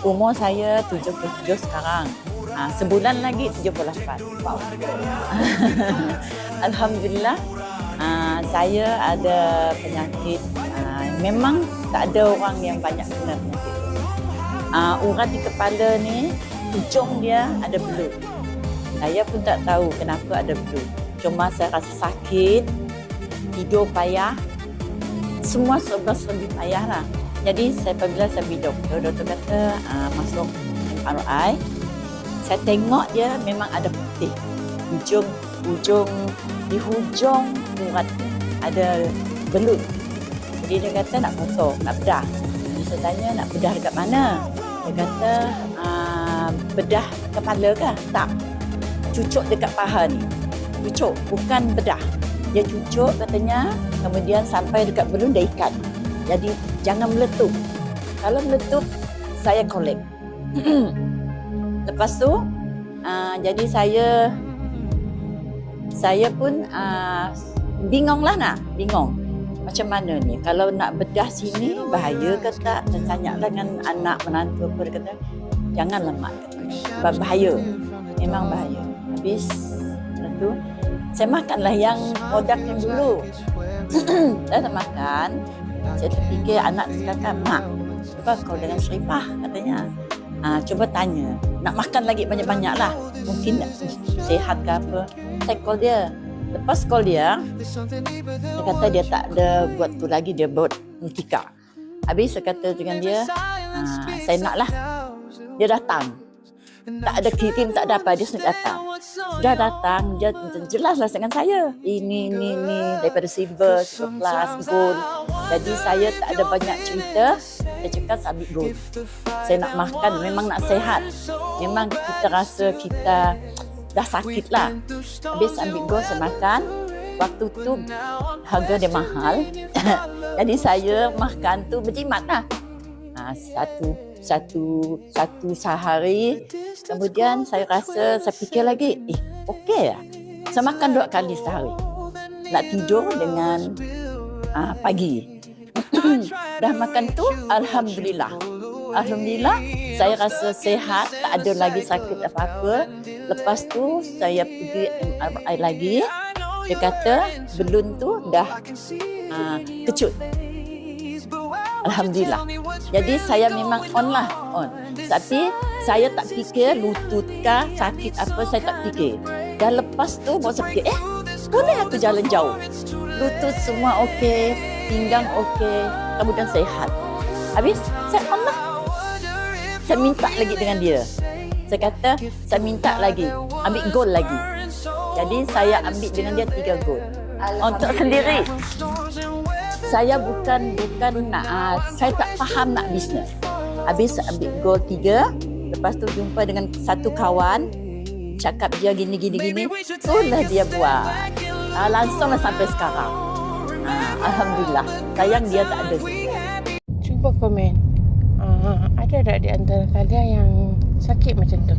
Umur saya 77 sekarang. Sebulan lagi 78. Alhamdulillah, saya ada penyakit. Memang tak ada orang yang banyak kena penyakit. Urat di kepala ni, ujung dia ada belut. Saya pun tak tahu kenapa ada belut. Cuma saya rasa sakit, tidur payah, semua serba-serbi payah lah. Jadi apabila saya pergi doktor kata masuk MRI. Saya tengok dia memang ada putih. Di hujung urat ada belut. Jadi dia kata nak potong, nak bedah. Jadi saya tanya nak bedah dekat mana? Dia kata bedah kepala ke? Tak. Cucuk dekat paha ni. Cucuk, bukan bedah. Dia cucuk katanya, kemudian sampai dekat belut dia ikat. Jadi jangan meletup. Kalau meletup, saya kolek. Lepas tu, jadi saya pun bingung. Macam mana ni? Kalau nak bedah sini, bahaya ke tak? Saya tanya dengan anak menantu apa, dia kata, janganlah mak. Bahaya. Memang bahaya. Habis, lepas tu, saya makanlah yang produk yang dulu. Saya tak makan. Saya terfikir anak cakap, mak, apa kau dengan Sharifah katanya? Cuba tanya, nak makan lagi banyak-banyak lah. Mungkin sihat ke apa. Saya call dia. Lepas call dia kata dia tak ada buat tu lagi, dia buat mutika. Habis saya kata dengan dia, saya nak lah. Dia datang. Tak ada kirim, tak ada apa, dia sudah datang. Sudah datang, dia jelaslah dengan saya. Ini daripada silver plus, gold. Jadi saya tak ada banyak cerita. Saya cakap ambil gold. Saya nak makan, memang nak sehat. Memang kita rasa kita dah sakit lah. Habis ambil gold, saya makan. Waktu tu harga dia mahal. Jadi saya makan tu berjimat lah. Satu sehari. Kemudian saya rasa, saya fikir lagi, okey lah. Saya makan 2 kali sehari. Nak tidur dengan pagi. Dah makan tu, Alhamdulillah. Saya rasa sehat, tak ada lagi sakit apa-apa. Lepas tu, saya pergi MRI lagi. Dia kata, belum tu dah kecut. Alhamdulillah. Jadi saya memang on. Tapi saya tak fikir lutut kah, sakit apa, saya tak fikir. Dan lepas tu baru saya fikir, boleh aku jalan jauh. Lutut semua okey, pinggang okey, kemudian sehat. Habis saya on lah. Saya minta lagi dengan dia. Saya kata, saya minta lagi, ambil gold lagi. Jadi saya ambil dengan dia 3 gold. Untuk sendiri. Saya bukan saya tak faham nak bisnes. Habis ambil gold 3, lepas tu jumpa dengan satu kawan, cakap dia gini. Itulah dia buat. Langsunglah sampai sekarang. Alhamdulillah. Sayang dia tak ada. Cuba komen. Ada tak di antara kalian yang sakit macam tu?